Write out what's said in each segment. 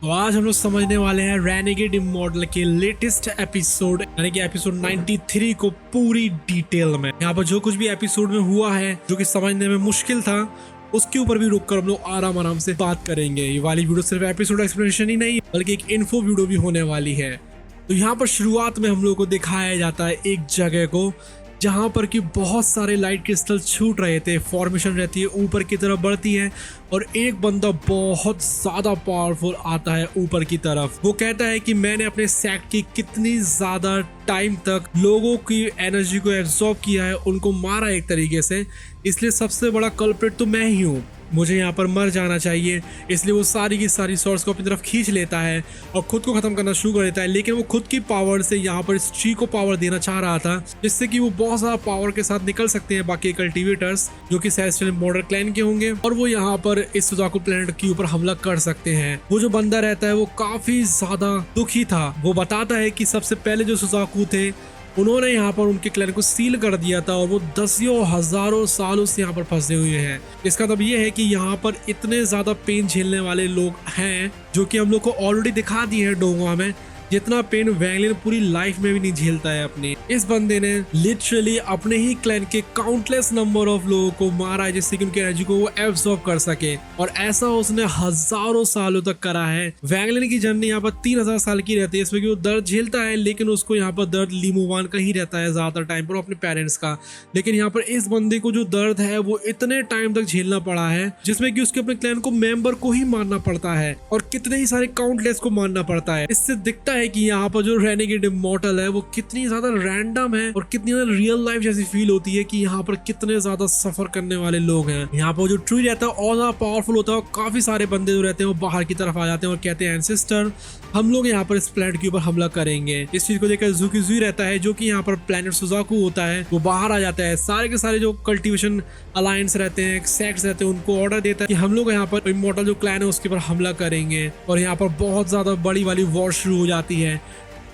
तो आज हम लोग समझने वाले हैं रेनेगेड इमॉर्टल के लेटेस्ट एपिसोड यानी कि एपिसोड 93 को पूरी डिटेल में। यहाँ पर जो कुछ भी एपिसोड में हुआ है जो कि समझने में मुश्किल था उसके ऊपर भी रुक कर हम लोग आराम आराम से बात करेंगे। ये वाली वीडियो सिर्फ एपिसोड एक्सप्लेनेशन ही नहीं बल्कि एक इन्फो वीडियो भी होने वाली है। तो यहाँ पर शुरुआत में हम लोग को दिखाया जाता है एक जगह को जहाँ पर कि बहुत सारे लाइट क्रिस्टल छूट रहे थे, फॉर्मेशन रहती है ऊपर की तरफ बढ़ती है और एक बंदा बहुत ज्यादा पावरफुल आता है ऊपर की तरफ। वो कहता है कि मैंने अपने सेक्ट की कितनी ज्यादा टाइम तक लोगों की एनर्जी को एब्जॉर्ब किया है, उनको मारा एक तरीके से, इसलिए सबसे बड़ा कल्प्रिट तो मैं ही हूँ, मुझे यहाँ पर मर जाना चाहिए। इसलिए वो सारी की सारी सोर्स को अपनी तरफ खींच लेता है और खुद को खत्म करना शुरू कर देता है। लेकिन वो खुद की पावर से यहाँ पर इस ट्री को पावर देना चाह रहा था जिससे कि वो बहुत ज्यादा पावर के साथ निकल सकते हैं बाकी कल्टिवेटर्स जो कि सेलेस्टियल इमॉर्टल क्लैन के होंगे और वो यहाँ पर इस सुजाकू प्लेनेट के ऊपर हमला कर सकते हैं। वो जो बंदा रहता है वो काफी ज्यादा दुखी था। वो बताता है कि सबसे पहले जो सुजाकू थे उन्होंने यहाँ पर उनके क्लैन को सील कर दिया था और वो दसियों हजारों सालों से यहाँ पर फंसे हुए हैं। इसका मतलब ये है कि यहाँ पर इतने ज्यादा पेन झेलने वाले लोग हैं जो कि हम लोग को ऑलरेडी दिखा दिए हैं डोंगवा में, जितना पेन वैंगलिन पूरी लाइफ में भी नहीं झेलता है अपनी। इस बंदे ने लिटरली अपने ही क्लैन के काउंटलेस नंबर ऑफ लोगों को मारा है जिससे कि उनकी एनर्जी को वो एब्सॉर्ब कर सके और ऐसा उसने हजारों सालों तक करा है। वैंगलिन की जर्नी यहाँ पर 3000 साल की रहती है, इसमें कि वो दर्द झेलता है लेकिन उसको यहाँ पर दर्द लिमोवान का ही रहता है ज्यादातर टाइम पर अपने पेरेंट्स का। लेकिन यहाँ पर इस बंदे को जो दर्द है वो इतने टाइम तक झेलना पड़ा है जिसमें कि उसके अपने क्लैन को मेंबर को ही मारना पड़ता है और कितने ही सारे काउंटलेस को मारना पड़ता है। इससे दिखता है कि यहाँ पर जो रेनेगेड इमॉर्टल है वो कितनी ज्यादा रैंडम है और कितनी ज्यादा रियल लाइफ जैसी फील होती है कि यहाँ पर कितने ज्यादा सफर करने वाले लोग हैं। यहाँ पर जो ट्री रहता है और ज्यादा पावरफुल होता है और काफी सारे बंदे जो रहते हैं वो बाहर की तरफ आ जाते हैं और कहते हैं एंसेस्टर हम लोग यहाँ पर इस प्लेनेट के ऊपर हमला करेंगे। इस चीज को देखकर ज़ूकी रहता है जो कि यहाँ पर प्लेनेट सुजाकू होता है, वो बाहर आ जाता है। सारे के सारे जो कल्टिवेशन अलायंस रहते हैं, सेक्ट्स रहते हैं, उनको ऑर्डर देता है कि हम लोग यहाँ पर इमॉर्टल जो क्लैन है उसके ऊपर हमला करेंगे और यहाँ पर बहुत ज्यादा बड़ी वाली वॉर शुरू हो जाती है।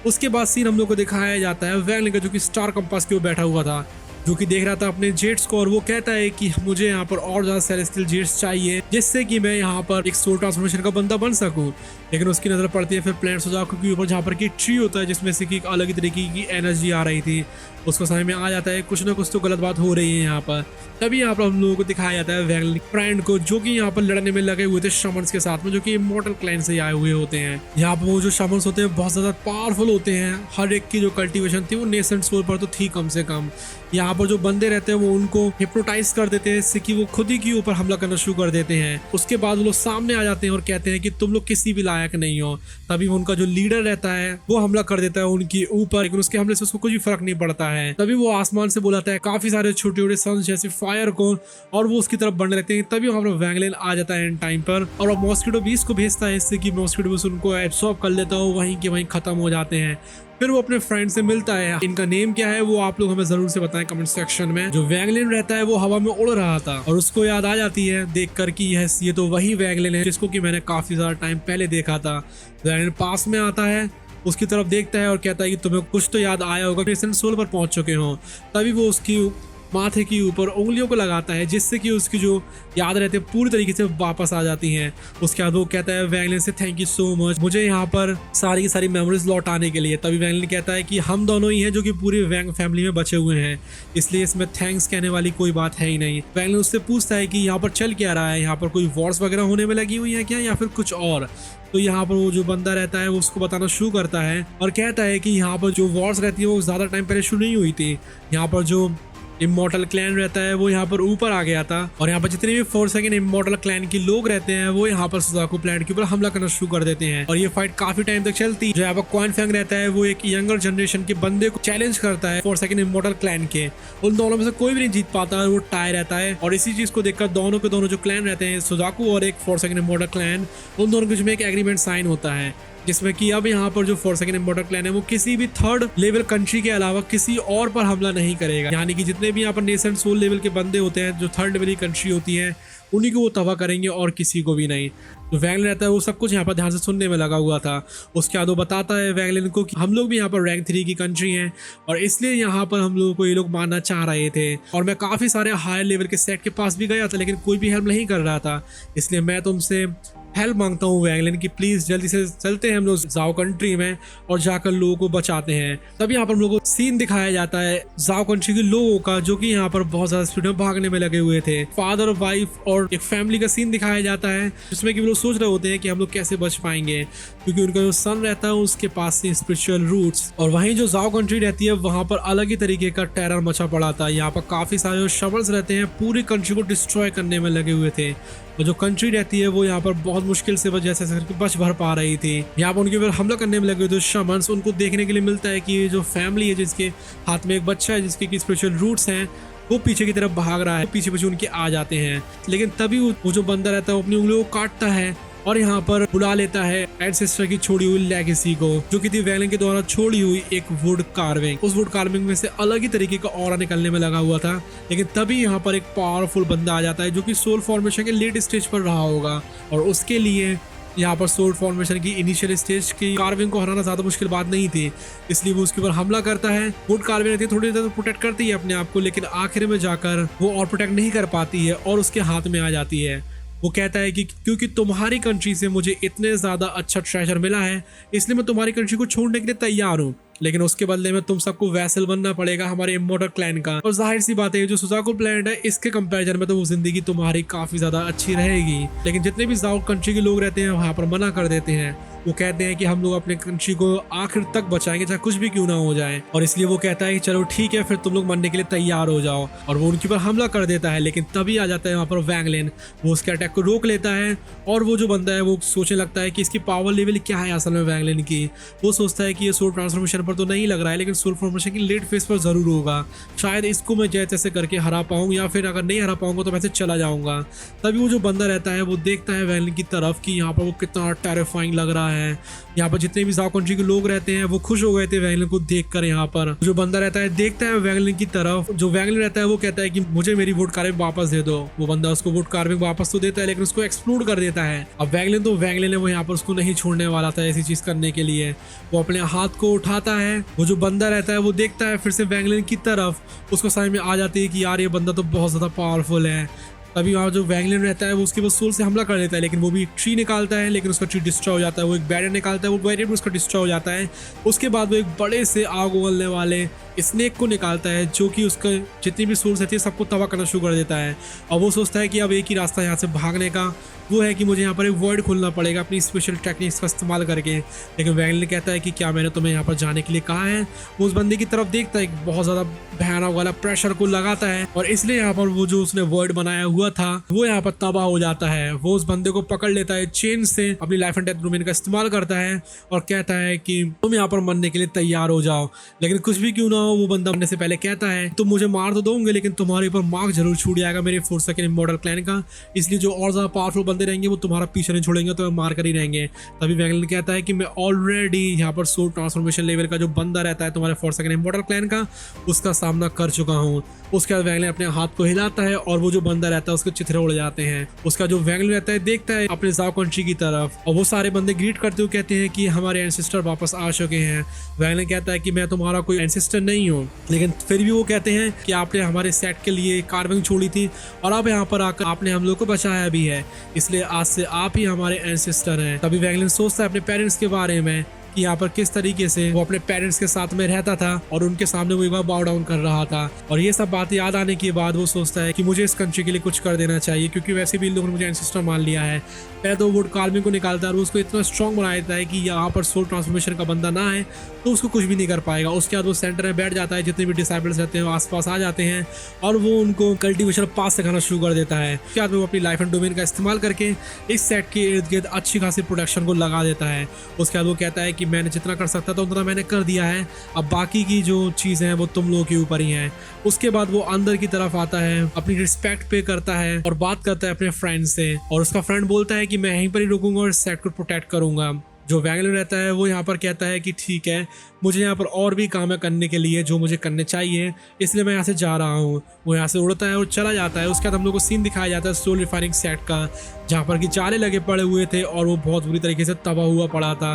उसके बाद सीन हम लोग को दिखाया जाता है वैंगलिन का जो कि स्टार कंपास के ऊपर बैठा हुआ था, जो कि देख रहा था अपने जेट्स को और वो कहता है कि मुझे यहाँ पर और ज्यादा सेलेस्टियल जेट्स चाहिए जिससे कि मैं यहाँ पर एक सोल ट्रांसफॉर्मेशन का बंदा बन सकूं। लेकिन उसकी नजर पड़ती है फिर प्लेनेट सुजाकू के ऊपर जहाँ पर कि ट्री होता है जिसमें से कि एक अलग ही तरीके की एनर्जी आ रही थी। उसको समझ में आ जाता है कुछ ना कुछ तो गलत बात हो रही है यहाँ पर। तभी यहाँ पर हम लोगों को दिखाया जाता है वैंगलिन फ्रेंड को जो कि यहाँ पर लड़ने में लगे हुए थे शमन्स के साथ में, जो कि इमॉर्टल क्लैन से आए हुए होते हैं। यहाँ पर वो जो शमन्स होते हैं बहुत ज्यादा पावरफुल होते हैं, हर एक की जो कल्टिवेशन थी वो नेसेंट सोल पर तो थी कम से कम। यहाँ पर जो बंदे रहते हैं वो उनको हिप्नोटाइज कर देते हैं इससे कि वो खुद ही के ऊपर हमला करना शुरू कर देते हैं। उसके बाद वो लोग सामने आ जाते हैं और कहते हैं कि तुम लोग किसी भी लायक नहीं हो। तभी उनका जो लीडर रहता है वो हमला कर देता है उनके ऊपर, लेकिन उसके हमले से उसको कुछ भी फर्क नहीं पड़ता है। तभी वो आसमान से बुलाता है काफी सारे छोटे छोटे सन्स जैसे फायर को और वो उसकी तरफ बढ़ने लगते हैं। तभी वहां पर वैंगलिन आ जाता है एंड टाइम पर और मॉस्किटो बीस को भेजता है इससे कि मॉस्किटो बीस उनको एब्सॉर्ब कर लेता हो, वहीं के वहीं खत्म हो जाते हैं। फिर वो अपने फ्रेंड से मिलता है। इनका नेम क्या है वो आप लोग हमें जरूर से बताएं कमेंट सेक्शन में। जो वैंगलिन रहता है वो हवा में उड़ रहा था और उसको याद आ जाती है देखकर कि ये तो वही वैंगलिन है जिसको कि मैंने काफी ज्यादा टाइम पहले देखा था। वैंगलिन पास में आता है, उसकी तरफ देखता है और कहता है कि तुम्हें कुछ तो याद आया होगा, नेसेंट सोल पर पहुंच चुके हो। तभी वो उसकी माथे के ऊपर उंगलियों को लगाता है जिससे कि उसकी जो याद रहती है पूरी तरीके से वापस आ जाती हैं। उसके बाद वो कहता है वैंगलिन से थैंक यू सो मच मुझे यहाँ पर सारी की सारी मेमोरीज लौटाने के लिए। तभी वैंगलिन कहता है कि हम दोनों ही हैं जो कि पूरी वैंग फैमिली में बचे हुए हैं, इसलिए इसमें थैंक्स कहने वाली कोई बात है ही नहीं। वैंगलिन उससे पूछता है कि यहाँ पर चल क्या रहा है, यहाँ पर कोई वॉर्स वगैरह होने में लगी हुई है क्या या फिर कुछ और। तो यहाँ पर वो जो बंदा रहता है वो उसको बताना शुरू करता है और कहता है कि यहाँ पर जो वॉर्स रहती है वो ज्यादा टाइम पहले शुरू नहीं हुई थी। यहाँ पर जो इमॉर्टल क्लैन रहता है वो यहाँ पर ऊपर आ गया था और यहाँ पर जितने भी 4 सेकंड इमॉर्टल क्लैन के लोग रहते हैं वो यहाँ पर सुजाकू प्लैनेट के ऊपर हमला करना शुरू कर देते हैं और ये फाइट काफी टाइम तक चलती है। जो यहाँ पर क्वान फैंग रहता है वो एक यंगर जनरेशन के बंदे को चैलेंज करता है 4 सेकंड इमॉर्टल क्लैन के। उन दोनों में से कोई भी नहीं जीत पाता, वो टाई रहता है और इसी चीज को देखकर दोनों के दोनों जो क्लैन रहते हैं सुजाकू और एक 4 सेकंड इमॉर्टल क्लैन, उन दोनों के बीच में एक एग्रीमेंट साइन होता है जिसमें कि अब यहाँ पर जो 4 सेकंड इमॉर्टल क्लैन है वो किसी भी 3rd लेवल कंट्री के अलावा किसी और पर हमला नहीं करेगा। यानी कि जितने भी यहाँ पर नेसेंट सोल लेवल के बंदे होते हैं जो 3rd लेवल की कंट्री होती है उन्हीं को वो तबाह करेंगे और किसी को भी नहीं। तो वैंगलिन रहता है वो सब कुछ यहाँ पर ध्यान से सुनने में लगा हुआ था। उसके बाद वो बताता है वैंगलिन को कि हम लोग भी यहाँ पर रैंक 3 की कंट्री हैं और इसलिए यहाँ पर हम लोगों को ये लोग मारना चाह रहे थे और मैं काफी सारे हायर लेवल के सेट के पास भी गया था लेकिन कोई भी हेल्प नहीं कर रहा था, इसलिए मैं तुमसे हेल्प मांगता हूँ वैंगलिन की, प्लीज जल्दी से चलते हैं हम लोग जाओ कंट्री में और जाकर लोगों को बचाते हैं। तभी यहाँ पर हम लोगों को सीन दिखाया जाता है जाओ कंट्री के लोगों का, जो कि यहाँ पर बहुत ज्यादा स्पीड में भागने में लगे हुए थे। फादर, वाइफ और एक फैमिली का सीन दिखाया जाता है, जिसमें कि वो लोग सोच रहे होते हैं कि हम लोग कैसे बच पाएंगे, क्योंकि उनका जो सन रहता है उसके पास से स्पिरिचुअल रूट्स। और वहीं जो जाओ कंट्री रहती है वहां पर अलग ही तरीके का टेरर मचा पड़ा था। यहाँ पर काफी सारे जो शवल्स रहते हैं पूरी कंट्री को डिस्ट्रॉय करने में लगे हुए थे, और जो कंट्री रहती है वो यहाँ पर बहुत मुश्किल से जैसे करके बच भर पा रही थी। यहाँ पर उनके ऊपर हमला करने में लगे हुए शमन्स, उनको देखने के लिए मिलता है कि ये जो फैमिली है जिसके हाथ में एक बच्चा है जिसके स्पिरिचुअल रूट्स हैं, वो पीछे की तरफ भाग रहा है, पीछे पीछे उनके आ जाते हैं। लेकिन तभी वो जो बंदा रहता है वो अपनी उंगलियों को काटता है और यहाँ पर बुला लेता है एंसेस्टर की छोड़ी हुई लेगेसी को, जो कि थी वैंगलिन के द्वारा छोड़ी हुई एक वुड कार्विंग। उस वुड कार्विंग में से अलग ही तरीके का ऑरा निकलने में लगा हुआ था। लेकिन तभी यहाँ पर एक पावरफुल बंदा आ जाता है जो कि सोल फॉर्मेशन के लेट स्टेज पर रहा होगा, और उसके लिए यहाँ पर सोल फॉर्मेशन की इनिशियल स्टेज की कार्विंग को हराना ज्यादा मुश्किल बात नहीं थी, इसलिए वो उसके ऊपर हमला करता है। वुड कार्विंग रहती है, थोड़ी देर प्रोटेक्ट करती है अपने आप को, लेकिन आखिर में जाकर वो और प्रोटेक्ट नहीं कर पाती है और उसके हाथ में आ जाती है। वो कहता है कि क्योंकि तुम्हारी कंट्री से मुझे इतने ज्यादा अच्छा ट्रेजर मिला है, इसलिए मैं तुम्हारी कंट्री को छोड़ने के लिए तैयार हूँ, लेकिन उसके बदले में तुम सबको वैसल बनना पड़ेगा हमारे इमोर्टल क्लैन का। और जाहिर सी बात है जो सुजाको प्लैनेट है इसके कंपैरिजन में तो वो जिंदगी तुम्हारी काफी ज्यादा अच्छी रहेगी। लेकिन जितने भी जाओ कंट्री के लोग रहते हैं वहां पर मना कर देते हैं। वो कहते हैं कि हम लोग अपने कंट्री को आखिर तक बचाएंगे चाहे कुछ भी क्यों ना हो जाए, और इसलिए वो कहता है कि चलो ठीक है फिर तुम लोग मरने के लिए तैयार हो जाओ, और वो उनके ऊपर हमला कर देता है। लेकिन तभी आ जाता है वहां पर वैंगलिन, वो उसके अटैक को रोक लेता है, और वो जो बंदा है वो सोचने लगता है कि इसकी पावर लेवल क्या है असल में वैंगलिन की। वो सोचता है कि ये सोल ट्रांसफॉर्मेशन पर तो नहीं लग रहा है, लेकिन सोल फॉर्मेशन की लेट फेस पर जरूर होगा, शायद इसको मैं जैसे तैसे करके हरा पाऊँ, या फिर अगर नहीं हरा पाऊंगा तो मैं से चला जाऊंगा। तभी वो जो बंदा रहता है वो देखता है वैंगलिन की तरफ कि यहाँ पर वो कितना टेरिफाइंग लग रहा है। यहाँ पर जितने भी जाओ कंट्री के लोग रहते हैं वो खुश हो गए थे वैंगलिन को देखकर। यहाँ पर जो बंदा रहता है देखता है वैंगलिन की तरफ, जो वैंगलिन रहता है वो कहता है कि मुझे मेरी वुड कार्विंग वापस दे दो। वो बंदा उसको वुड कार्विंग वापस तो देता है, लेकिन उसको एक्सप्लोड कर देता है। अब वैंगलिन तो वैंगलिन है, वो यहाँ पर उसको नहीं छोड़ने वाला था ऐसी चीज करने के लिए। वो अपने हाथ को उठाता है, वो जो बंदा रहता है वो देखता है फिर से वैंगलिन की तरफ, उसको समझ में आ जाती है कि यार ये बंदा तो बहुत ज्यादा पावरफुल है। तभी वहाँ जो वैंगलिन रहता है वो उसके बाद सोल से हमला कर देता है, लेकिन वो भी ट्री निकालता है, लेकिन उसका ट्री डिस्ट्रॉय हो जाता है। वो एक बैरियर निकालता है, वो बैरियर भी उसका डिस्ट्रॉय हो जाता है। उसके बाद वो एक बड़े से आग उगलने वाले स्नेक को निकालता है, जो कि उसका जितनी भी सोल्स रहती है सबको तबाह करना शुरू कर देता है। और वो सोचता है कि अब एक ही रास्ता यहाँ से भागने का, वो है कि मुझे यहाँ पर एक वर्ड खोलना पड़ेगा अपनी स्पेशल टेक्निक्स का इस्तेमाल करके। लेकिन वैंगलिन कहता है कि क्या मैंने तुम्हें यहाँ पर जाने के लिए कहा है। वो उस बंदे की तरफ देखता है, बहुत ज्यादा भयानक वाला प्रेशर को लगाता है, और इसलिए यहाँ पर वो जो उसने वर्ड बनाया हुआ था वो यहाँ पर तबाह हो जाता है। वो उस बंदे को पकड़ लेता है चेन से, अपनी लाइफ एंड डेथ डोमेन का इस्तेमाल करता है और कहता है कि तुम यहाँ पर मरने के लिए तैयार हो जाओ। लेकिन कुछ भी क्यों ना हो, वो बंदा मरने से पहले कहता है तुम मुझे मार तो दोगे, लेकिन तुम्हारे ऊपर मार्क जरूर छूट जाएगा मेरे 4 सेकंड इमॉर्टल क्लैन का, इसलिए जो और ज्यादा पावरफुल बंदे रहेंगे वो तुम्हारा पीछे नहीं छोड़ेंगे, तो मार कर ही रहेंगे। तभी वैंगलिन कहता है कि मैं ऑलरेडी यहाँ पर सोल ट्रांसफॉर्मेशन लेवल का जो बंदा रहता है तुम्हारे 4 सेकंड इमॉर्टल क्लैन का, उसका सामना कर चुका हूँ। उसके बाद वैंगलिन अपने हाथ को हिलाता है और वो जो बंदा रहता है उसके चिथड़े उड़ जाते हैं। उसका जो वैंगलिन रहता है देखता है अपने जाओ कंट्री की तरफ, और वो सारे बंदे ग्रीट करते हुए कहते हैं कि हमारे एंसेस्टर वापस आ चुके हैं। वैंगलिन कहता है कि मैं तुम्हारा कोई एंसेस्टर नहीं हूँ, लेकिन फिर भी वो कहते हैं कि आपने हमारे सेट के लिए कार्विंग छोड़ी थी और अब यहाँ पर आकर आपने हम लोग को बचाया भी है, इसलिए आज से आप ही हमारे एंसेस्टर हैं। तभी वैंगलिन सोचता है अपने पेरेंट्स के बारे में कि यहाँ पर किस तरीके से वो अपने पेरेंट्स के साथ में रहता था और उनके सामने वो एक बार बाउ डाउन कर रहा था। और ये सब बात याद आने के बाद वो सोचता है कि मुझे इस कंट्री के लिए कुछ कर देना चाहिए, क्योंकि वैसे भी इन लोगों ने मुझे एंसेस्टर मान लिया है। पहले तो वुड कार्विंग को निकालता है और उसको इतना स्ट्रॉन्ग बना देता है कि यहाँ पर सोल ट्रांसफॉर्मेशन का बंदा ना है तो उसको कुछ भी नहीं कर पाएगा। उसके बाद वो सेंटर में बैठ जाता है, जितने भी डिसाइबल्स रहते हैं वो आसपास आ जाते हैं और वो उनको कल्टीवेशन पास सिखाना शुरू कर देता है। उसके बाद वो अपनी लाइफ एंड डोमेन का इस्तेमाल करके इस सेट के इर्द गिर्द अच्छी खासी प्रोडक्शन को लगा देता है। उसके बाद वो कहता है कि मैंने जितना कर सकता था उतना मैंने कर दिया है, अब बाकी की जो चीज़ें हैं वो तुम लोगों के ऊपर ही हैं। उसके बाद वो अंदर की तरफ आता है, अपनी रिस्पेक्ट पे करता है और बात करता है अपने फ्रेंड से, और उसका फ्रेंड बोलता है कि मैं यहीं पर ही रुकूंगा और सेट को प्रोटेक्ट करूंगा। जो वैंगलिन रहता है वो यहाँ पर कहता है कि ठीक है, मुझे यहाँ पर और भी काम है करने के लिए जो मुझे करने चाहिए, इसलिए मैं यहाँ से जा रहा हूँ। वो यहाँ से उड़ता है और चला जाता है। उसके बाद हम लोग को सीन दिखाया जाता है सोल रिफाइनिंग सेट का, जहाँ पर कि जाले लगे पड़े हुए थे और वो बहुत बुरी तरीके से तबाह हुआ पड़ा था।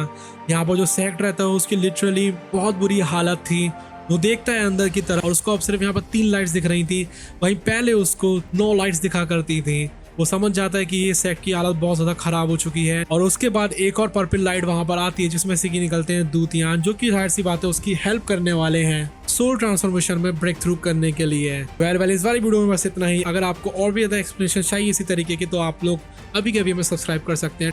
यहाँ पर जो सेट रहता है उसकी लिटरली बहुत बुरी हालत थी। वो देखता है अंदर की तरफ और उसको अब सिर्फ यहाँ पर 3 लाइट्स दिख रही थी, वहीं पहले उसको 9 लाइट्स दिखा करती थी। वो समझ जाता है कि ये सेट की हालत बहुत ज्यादा खराब हो चुकी है और उसके बाद एक और पर्पल लाइट वहां पर आती है जिसमें से कि निकलते हैं दूतियान, जो कि जाहिर सी बात है उसकी हेल्प करने वाले हैं सोल ट्रांसफॉर्मेशन में ब्रेक थ्रू करने के लिए। वेल इस वाली वीडियो में बस इतना ही। अगर आपको और भी ज्यादा एक्सप्लेनेशन चाहिए इसी तरीके की तो आप लोग अभी के अभी हमें सब्सक्राइब कर सकते हैं।